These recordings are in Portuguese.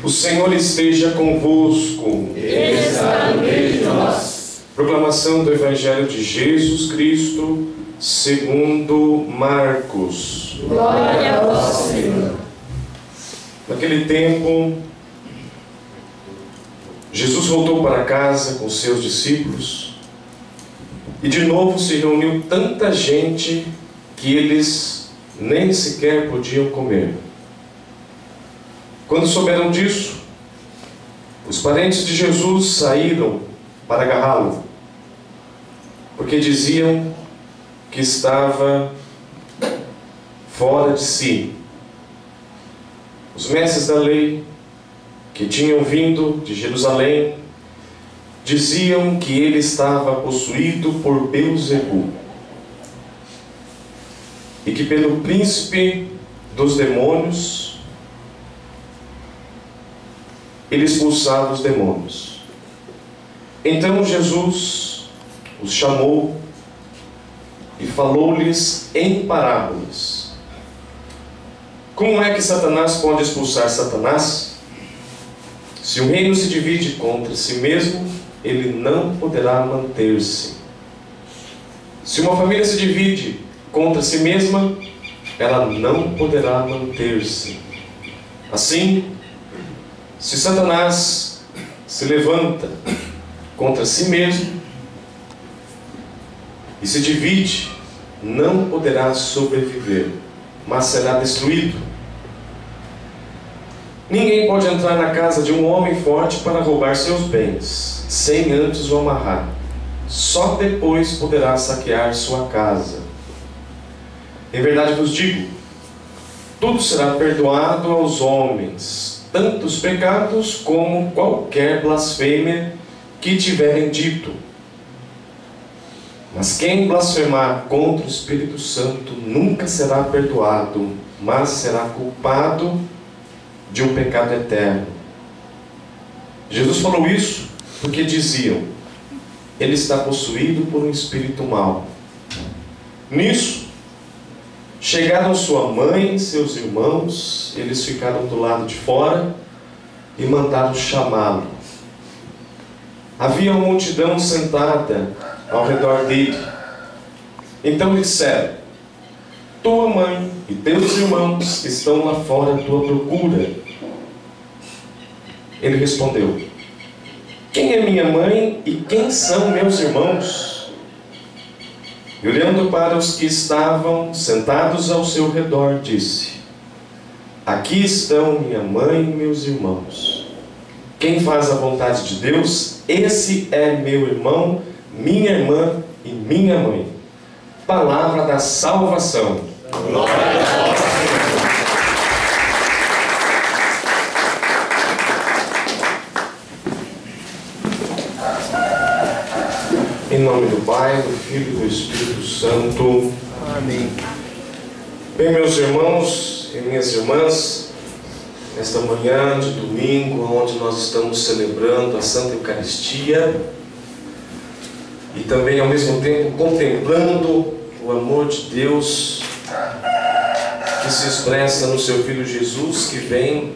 O Senhor esteja convosco. Ele está no meio de nós. Proclamação do Evangelho de Jesus Cristo, segundo Marcos. Glória a vós, Senhor. Naquele tempo, Jesus voltou para casa com seus discípulos e de novo se reuniu tanta gente que eles nem sequer podiam comer. Quando souberam disso, os parentes de Jesus saíram para agarrá-lo, porque diziam que estava fora de si. Os mestres da lei, que tinham vindo de Jerusalém, diziam que ele estava possuído por Beelzebul e que pelo príncipe dos demônios ele expulsava os demônios. Então Jesus os chamou e falou-lhes em parábolas. Como é que Satanás pode expulsar Satanás? Se o reino se divide contra si mesmo, ele não poderá manter-se. Se uma família se divide contra si mesma, ela não poderá manter-se. Assim, se Satanás se levanta contra si mesmo e se divide, não poderá sobreviver, mas será destruído. Ninguém pode entrar na casa de um homem forte para roubar seus bens, sem antes o amarrar. Só depois poderá saquear sua casa. Em verdade vos digo, tudo será perdoado aos homens, tanto os pecados como qualquer blasfêmia que tiverem dito. Mas quem blasfemar contra o Espírito Santo nunca será perdoado, mas será culpado de um pecado eterno. Jesus falou isso porque diziam: ele está possuído por um espírito mau. Nisso, chegaram sua mãe e seus irmãos, eles ficaram do lado de fora e mandaram chamá-lo. Havia uma multidão sentada ao redor dele. Então lhe disseram: tua mãe e teus irmãos estão lá fora à tua procura. Ele respondeu: quem é minha mãe e quem são meus irmãos? E olhando para os que estavam sentados ao seu redor, disse: aqui estão minha mãe e meus irmãos. Quem faz a vontade de Deus, esse é meu irmão, minha irmã e minha mãe. Palavra da salvação. Glória a vós, Em nome do Pai, do Filho e do Espírito Santo. Amém. Bem, meus irmãos e minhas irmãs, nesta manhã de domingo, onde nós estamos celebrando a Santa Eucaristia e também ao mesmo tempo contemplando o amor de Deus que se expressa no seu Filho Jesus, que vem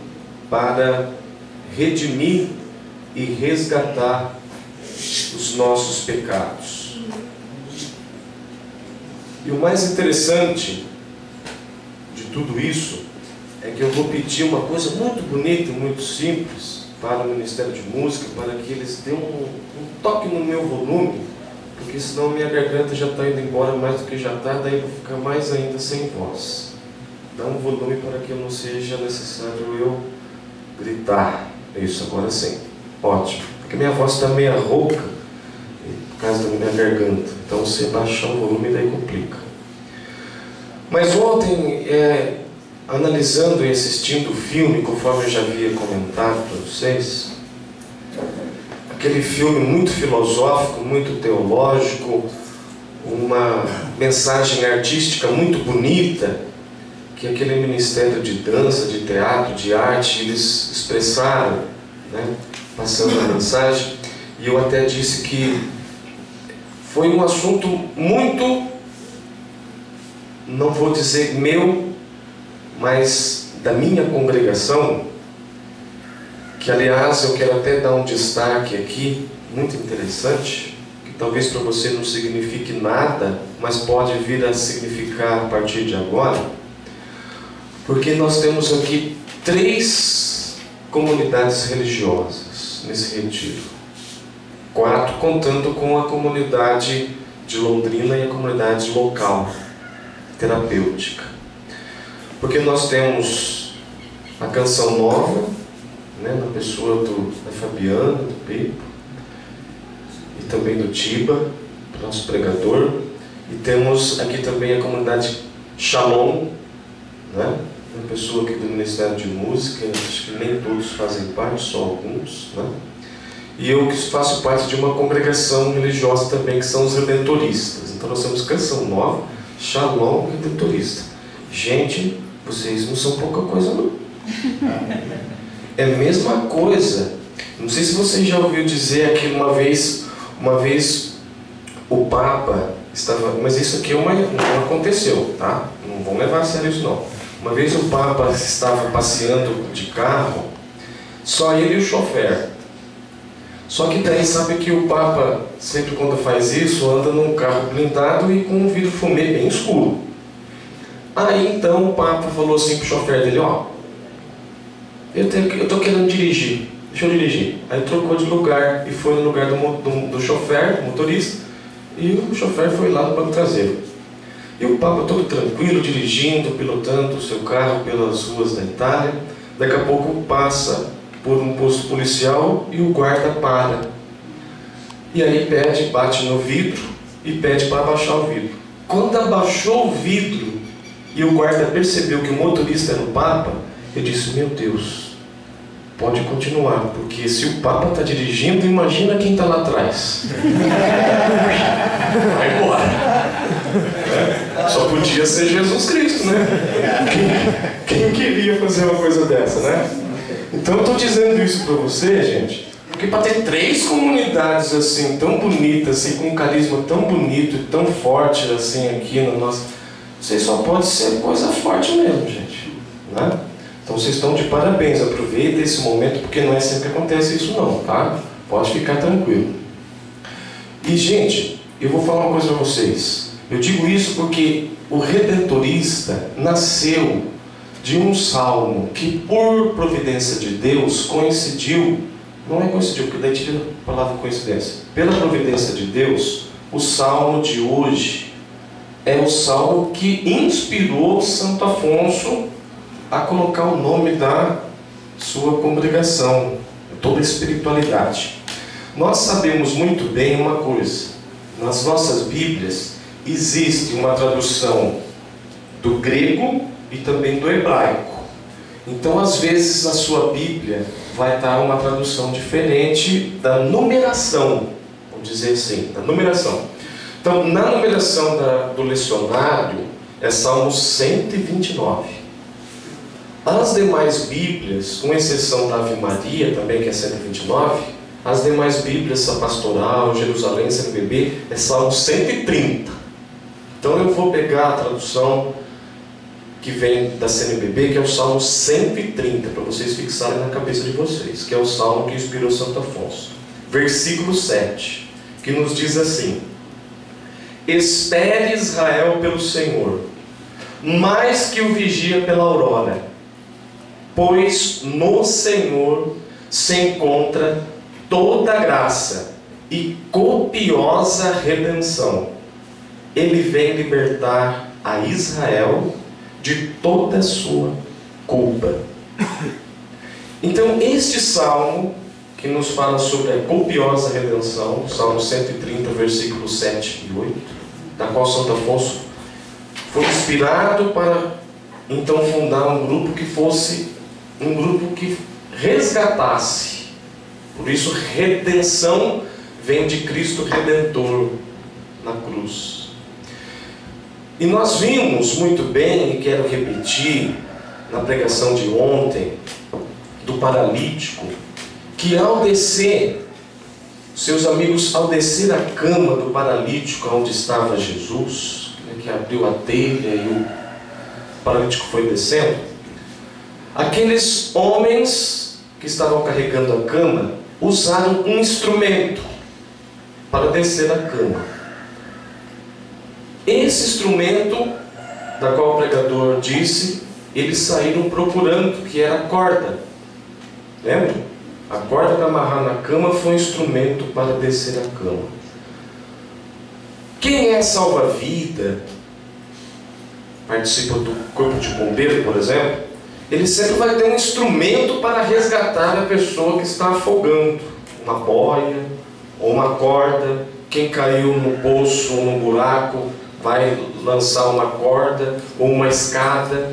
para redimir e resgatar os nossos pecados. E o mais interessante de tudo isso é que eu vou pedir uma coisa muito bonita, muito simples para o Ministério de Música, para que eles dêem um toque no meu volume, porque senão minha garganta já está indo embora mais do que já está, daí eu vou ficar mais ainda sem voz. Dá um volume para que não seja necessário eu gritar. Isso, agora sim. Ótimo. Porque minha voz está meio rouca por causa da minha garganta. Então, se baixar o volume, daí complica. Mas ontem, analisando e assistindo o filme, conforme eu já havia comentado para vocês, aquele filme muito filosófico, muito teológico, uma mensagem artística muito bonita, que aquele ministério de dança, de teatro, de arte, eles expressaram, né, passando a mensagem. E eu até disse que foi um assunto muito, não vou dizer meu, mas da minha congregação, que aliás eu quero até dar um destaque aqui, muito interessante, que talvez para você não signifique nada, mas pode vir a significar a partir de agora, porque nós temos aqui 3 comunidades religiosas nesse retiro, 4 contando com a comunidade de Londrina e a comunidade local terapêutica, porque nós temos a Canção Nova, né, na pessoa da Fabiana, do Pepe, e também do Tiba, nosso pregador, e temos aqui também a comunidade Shalom, né, uma pessoa aqui do Ministério de Música, acho que nem todos fazem parte, só alguns, né? E eu que faço parte de uma congregação religiosa também, que são os Redentoristas. Então nós temos Canção Nova, Shalom e Redentorista. Gente, vocês não são pouca coisa não. É a mesma coisa. Não sei se você já ouviu dizer que uma vez o Papa estava... Mas isso aqui não aconteceu, tá? Não vão levar a sério isso não. Uma vez o Papa estava passeando de carro, só ele e o chofer. Só que daí sabe que o Papa, sempre quando faz isso, anda num carro blindado e com um vidro fumê bem escuro. Aí então o Papa falou assim pro chofer dele, ó, eu tô querendo dirigir, deixa eu dirigir. Aí trocou de lugar e foi no lugar do chofer, do motorista, e o chofer foi lá no banco traseiro. E o Papa todo tranquilo, dirigindo, pilotando o seu carro pelas ruas da Itália. Daqui a pouco passa por um posto policial e o guarda para. E aí bate no vidro e pede para abaixar o vidro. Quando abaixou o vidro e o guarda percebeu que o motorista era o Papa, ele disse, meu Deus, pode continuar, porque se o Papa está dirigindo, imagina quem está lá atrás. Vai embora. Só podia ser Jesus Cristo, né? Quem queria fazer uma coisa dessa, né? Então eu estou dizendo isso para você, gente, porque para ter 3 comunidades assim, tão bonitas, assim, com um carisma tão bonito e tão forte assim aqui no nosso... Vocês só pode ser coisa forte mesmo, gente, né? Então vocês estão de parabéns, aproveita esse momento, porque não é sempre que acontece isso não, tá? Pode ficar tranquilo. E gente, eu vou falar uma coisa para vocês. Eu digo isso porque o Redentorista nasceu de um salmo que, por providência de Deus, coincidiu, não é coincidiu, porque daí tira a palavra coincidência. Pela providência de Deus, o salmo de hoje é o salmo que inspirou Santo Afonso a colocar o nome da sua congregação, toda a espiritualidade. Nós sabemos muito bem uma coisa, nas nossas Bíblias existe uma tradução do grego e também do hebraico. Então às vezes na sua Bíblia vai estar uma tradução diferente da numeração, vamos dizer assim, da numeração. Então na numeração do lecionário é Salmo 129. As demais Bíblias, com exceção da Ave Maria também, que é 129, as demais Bíblias, a Pastoral, Jerusalém, CNBB, é Salmo 130. Então eu vou pegar a tradução que vem da CNBB, que é o Salmo 130, para vocês fixarem na cabeça de vocês, que é o Salmo que inspirou Santo Afonso. Versículo 7, que nos diz assim: espere Israel pelo Senhor, mais que o vigia pela aurora, pois no Senhor se encontra toda graça e copiosa redenção. Ele vem libertar a Israel de toda a sua culpa. Então este salmo, que nos fala sobre a copiosa redenção, Salmo 130, versículos 7 e 8, da qual Santo Afonso foi inspirado para então fundar um grupo que fosse um grupo que resgatasse. Por isso redenção vem de Cristo Redentor na cruz. E nós vimos muito bem, e quero repetir, na pregação de ontem, do paralítico, que ao descer, seus amigos, ao descer a cama do paralítico onde estava Jesus, que abriu a telha e o paralítico foi descendo, aqueles homens que que estavam carregando a cama usaram um instrumento para descer a cama. Esse instrumento, da qual o pregador disse, eles saíram procurando, que era a corda. Lembra? A corda para amarrar na cama foi um instrumento para descer a cama. Quem é salva-vida, participa do corpo de bombeiro, por exemplo, ele sempre vai ter um instrumento para resgatar a pessoa que está afogando. Uma boia, ou uma corda. Quem caiu no poço ou no buraco vai lançar uma corda ou uma escada.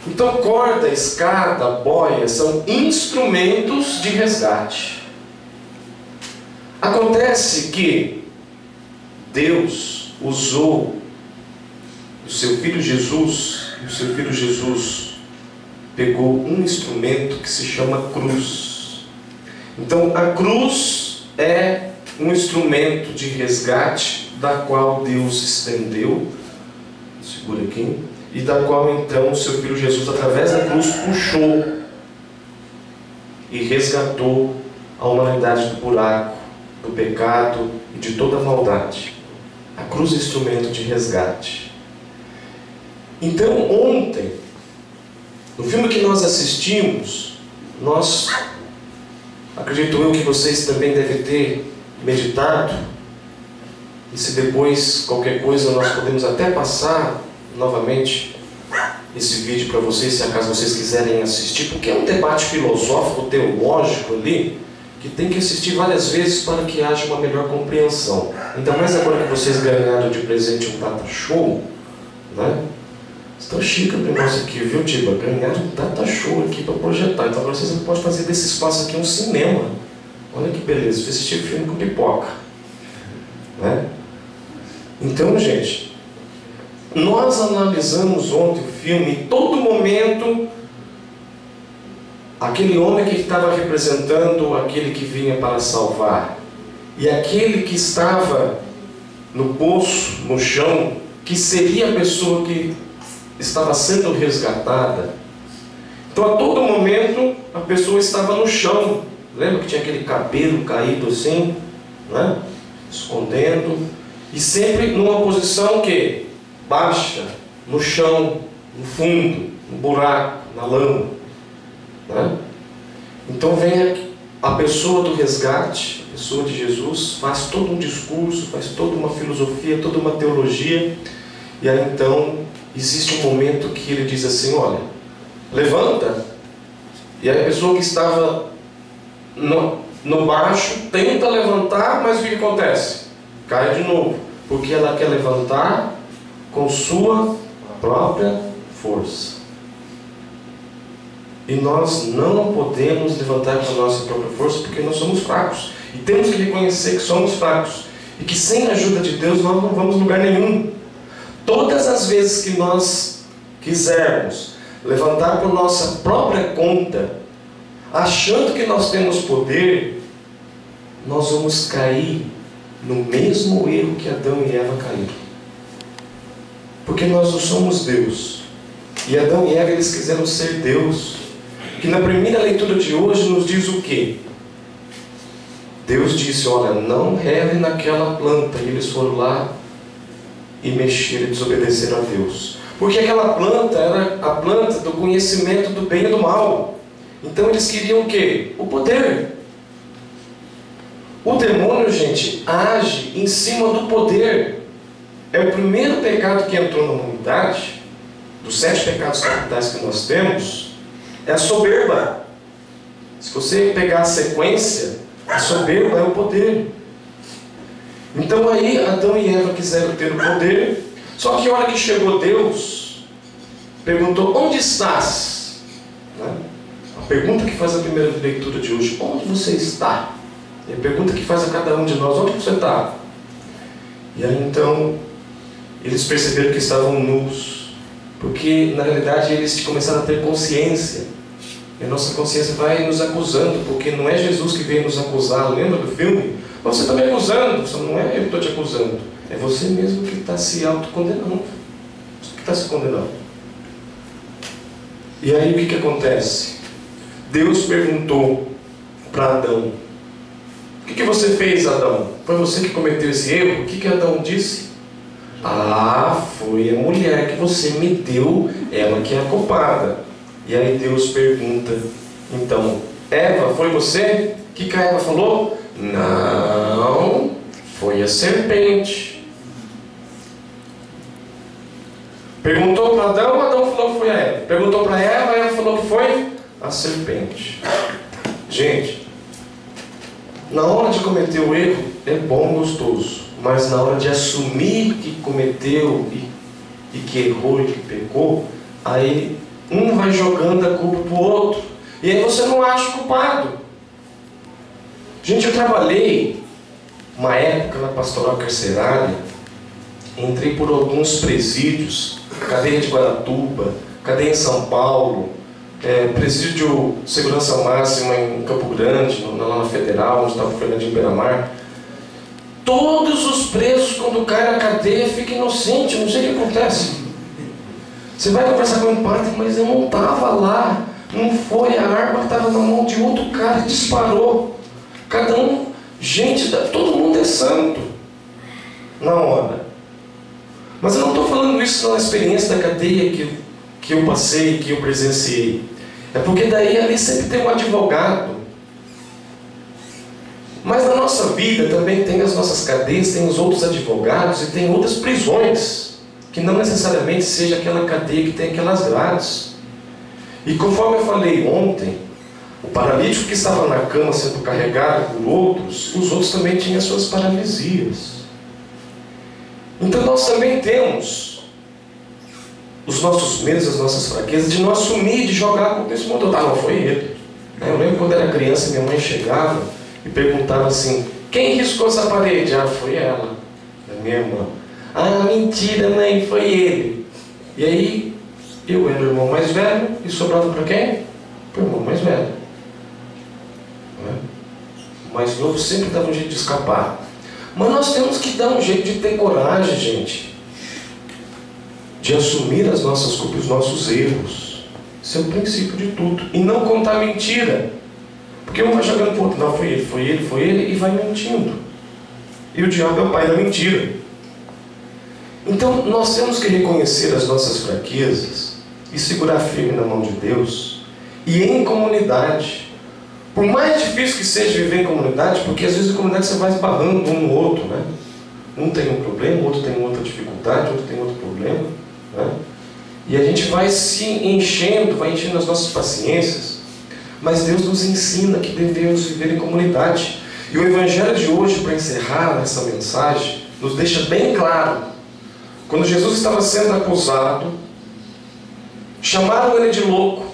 Então, corda, escada, boia são instrumentos de resgate. Acontece que Deus usou o seu Filho Jesus, e o seu Filho Jesus pegou um instrumento que se chama cruz. Então, a cruz é um instrumento de resgate da qual Deus estendeu, segura aqui, e da qual então o seu Filho Jesus, através da cruz, puxou e resgatou a humanidade do buraco, do pecado e de toda a maldade. A cruz é instrumento de resgate. Então, ontem, no filme que nós assistimos, nós, acredito eu que vocês também devem ter meditado, e se depois qualquer coisa nós podemos até passar novamente esse vídeo para vocês, se acaso vocês quiserem assistir, porque é um debate filosófico, teológico ali, que tem que assistir várias vezes para que haja uma melhor compreensão. Ainda mais agora que vocês ganharam de presente um data show, né? Estão chique para nós aqui, viu, Tiba? Ganharam um data show aqui para projetar. Então agora vocês podem fazer desse espaço aqui um cinema. Olha que beleza, você assistir filme com pipoca, né? Então, gente, nós analisamos ontem o filme, em todo momento, aquele homem que estava representando aquele que vinha para salvar, e aquele que estava no poço, no chão, que seria a pessoa que estava sendo resgatada. Então, a todo momento, a pessoa estava no chão. Lembra que tinha aquele cabelo caído assim, né? Escondendo, e sempre numa posição que baixa, no chão, no fundo, no buraco, na lama, né? Então vem a pessoa do resgate, a pessoa de Jesus, faz todo um discurso, faz toda uma filosofia, toda uma teologia, e aí então existe um momento que ele diz assim: olha, levanta. E aí a pessoa que estava no baixo tenta levantar, mas o que acontece? Cai de novo, porque ela quer levantar com sua própria força. E nós não podemos levantar com a nossa própria força, porque nós somos fracos. E temos que reconhecer que somos fracos. E que sem a ajuda de Deus nós não vamos a lugar nenhum. Todas as vezes que nós quisermos levantar por nossa própria conta, achando que nós temos poder, nós vamos cair no mesmo erro que Adão e Eva caíram. Porque nós não somos Deus. E Adão e Eva, eles quiseram ser Deus. Que na primeira leitura de hoje nos diz o quê? Deus disse: olha, não revem naquela planta. E eles foram lá e mexeram e desobedeceram a Deus. Porque aquela planta era a planta do conhecimento do bem e do mal. Então eles queriam o quê? O poder. O demônio, gente, age em cima do poder. É o primeiro pecado que entrou na humanidade, dos 7 pecados capitais que nós temos, é a soberba. Se você pegar a sequência, a soberba é o poder. Então aí Adão e Eva quiseram ter o poder, só que a hora que chegou Deus, perguntou: onde estás? Né? A pergunta que faz a primeira leitura de hoje: onde você está? E a pergunta que faz a cada um de nós: onde você está? E aí então eles perceberam que estavam nus, porque na realidade eles começaram a ter consciência, e a nossa consciência vai nos acusando, porque não é Jesus que veio nos acusar. Lembra do filme? Você está me acusando. Você não é eu que estou te acusando, é você mesmo que está se autocondenando, você que está se condenando. E aí o que acontece? Deus perguntou para Adão: o que você fez, Adão? Foi você que cometeu esse erro? O que Adão disse? Foi a mulher que você me deu, ela que é a culpada. E aí Deus pergunta: então, Eva, foi você? O que a Eva falou? Não, foi a serpente. Perguntou para Adão, Adão falou que foi a Eva. Perguntou para Eva, Eva falou que foi a serpente. Gente, na hora de cometer o erro é bom, gostoso, mas na hora de assumir que cometeu e que errou e que pecou, aí um vai jogando a culpa para o outro, e aí você não acha culpado. Gente, eu trabalhei uma época na pastoral carcerária, entrei por alguns presídios, cadeia de Guaratuba, cadeia em São Paulo, presídio segurança máxima em Campo Grande, lá na Federal, onde estava o Fernandinho Beiramar. Todos os presos, quando caem na cadeia, ficam inocentes, não sei o que acontece. Você vai conversar com o padre, mas eu não estava lá, não foi, a arma estava na mão de outro cara e disparou. Cada um, gente, todo mundo é santo na hora. Mas eu não estou falando isso na experiência da cadeia que eu passei, que eu presenciei. É porque daí ali sempre tem um advogado. Mas na nossa vida também tem as nossas cadeias, tem os outros advogados e tem outras prisões, que não necessariamente seja aquela cadeia que tem aquelas grades. E conforme eu falei ontem, o paralítico que estava na cama sendo carregado por outros, os outros também tinham as suas paralisias. Então nós também temos os nossos medos, as nossas fraquezas, de não assumir, de jogar a culpa nesse mundo. Não, foi ele. Eu lembro quando era criança, minha mãe chegava e perguntava assim: quem riscou essa parede? Foi ela, a minha irmã. Mentira, mãe, foi ele. E aí, eu era o irmão mais velho, e sobrava para quem? Para o irmão mais velho. O mais novo sempre dava um jeito de escapar. Mas nós temos que dar um jeito de ter coragem, gente, de assumir as nossas culpas, os nossos erros. Esse é o princípio de tudo. E não contar mentira. Porque um vai jogando para o outro: não, foi ele, e vai mentindo. E o diabo é o pai da mentira. Então nós temos que reconhecer as nossas fraquezas e segurar firme na mão de Deus. E em comunidade. Por mais difícil que seja viver em comunidade, porque às vezes em comunidade você vai esbarrando um no outro, né? Um tem um problema, o outro tem outra dificuldade, o outro tem outro problema, né? E a gente vai se enchendo, vai enchendo as nossas paciências. Mas Deus nos ensina que devemos viver em comunidade. E o Evangelho de hoje, para encerrar essa mensagem, nos deixa bem claro. Quando Jesus estava sendo acusado, chamaram ele de louco.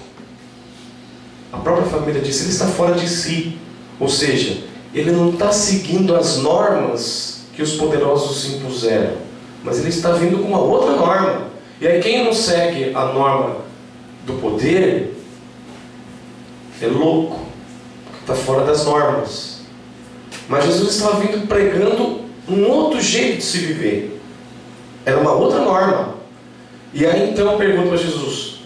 A própria família disse: ele está fora de si. Ou seja, ele não está seguindo as normas que os poderosos impuseram, mas ele está vindo com uma outra norma. E aí quem não segue a norma do poder é louco, está fora das normas. Mas Jesus estava vindo pregando um outro jeito de se viver. Era uma outra norma. E aí então pergunta para Jesus: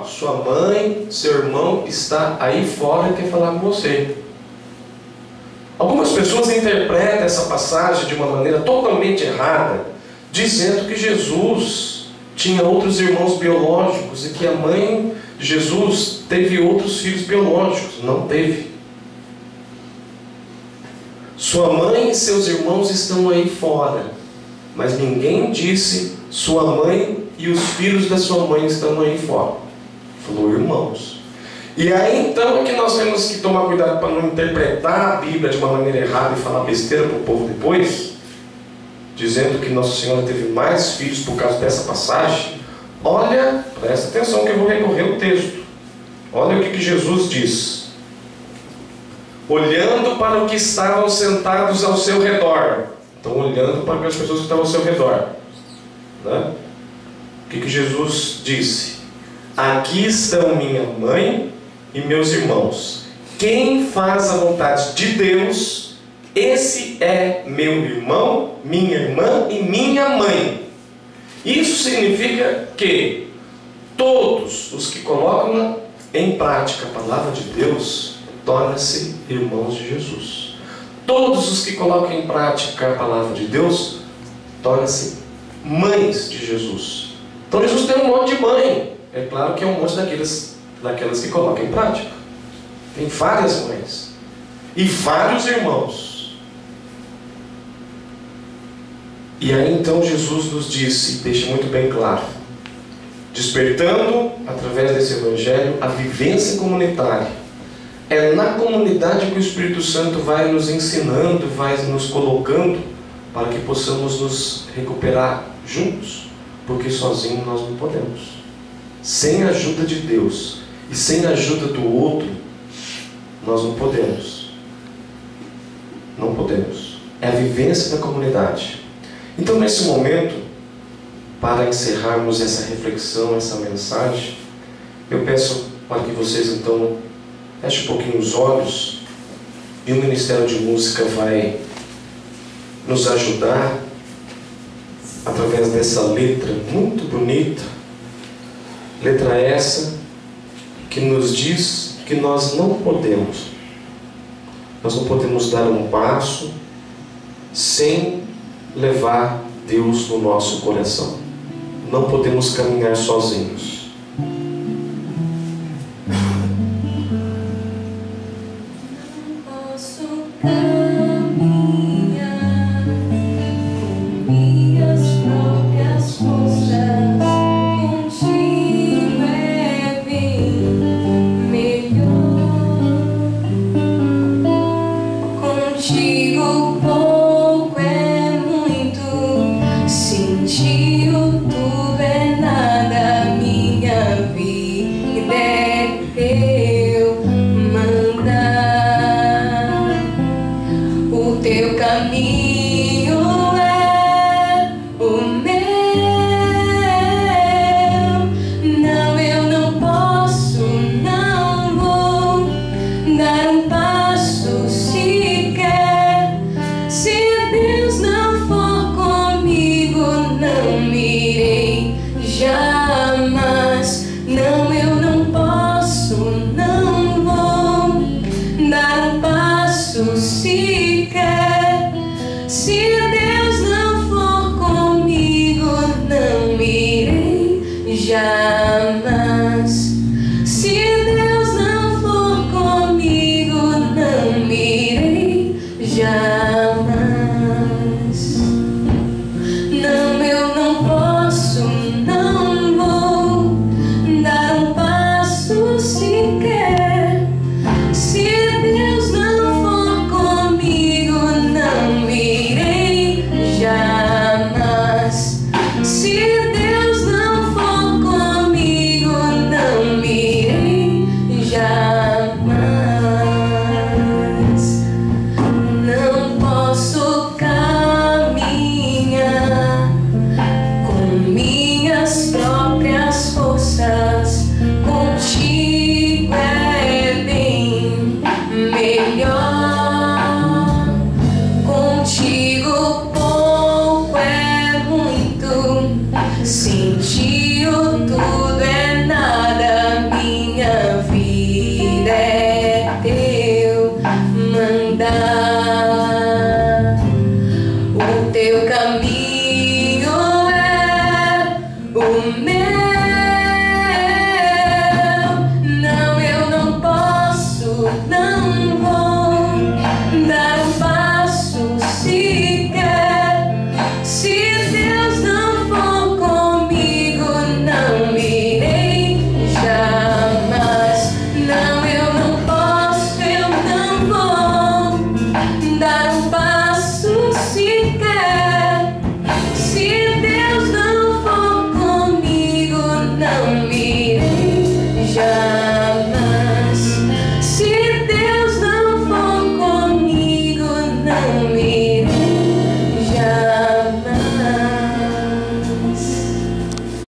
sua mãe, seu irmão está aí fora e quer falar com você. Algumas pessoas interpretam essa passagem de uma maneira totalmente errada, dizendo que Jesus tinha outros irmãos biológicos e que a mãe de Jesus teve outros filhos biológicos. Não teve. Sua mãe e seus irmãos estão aí fora, mas ninguém disse: sua mãe e os filhos da sua mãe estão aí fora. Falou irmãos. E aí então é que nós temos que tomar cuidado para não interpretar a Bíblia de uma maneira errada e falar besteira para o povo depois, dizendo que Nossa Senhora teve mais filhos por causa dessa passagem. Olha, presta atenção que eu vou recorrer ao texto. Olha o que Jesus diz: olhando para o que estavam sentados ao seu redor. Então olhando para as pessoas que estavam ao seu redor, né? O que Jesus disse? Aqui estão minha mãe e meus irmãos. Quem faz a vontade de Deus, esse é meu irmão, minha irmã e minha mãe. Isso significa que todos os que colocam em prática a palavra de Deus, torna-se irmãos de Jesus. Todos os que colocam em prática a palavra de Deus, tornam-se mães de Jesus. Então Jesus tem um monte de mãe. É claro que é um monte daquelas que colocam em prática. Tem várias mães e vários irmãos. E aí então Jesus nos disse, deixa muito bem claro, despertando através desse evangelho a vivência comunitária. É na comunidade que o Espírito Santo vai nos ensinando, vai nos colocando para que possamos nos recuperar juntos, porque sozinho nós não podemos. Sem a ajuda de Deus e sem a ajuda do outro, nós não podemos. Não podemos. É a vivência da comunidade. Então, nesse momento, para encerrarmos essa reflexão, essa mensagem, eu peço para que vocês então fechem um pouquinho os olhos e o Ministério de Música vai nos ajudar através dessa letra muito bonita. Letra essa que nos diz que nós não podemos dar um passo sem levar Deus no nosso coração. Não podemos caminhar sozinhos. Se quer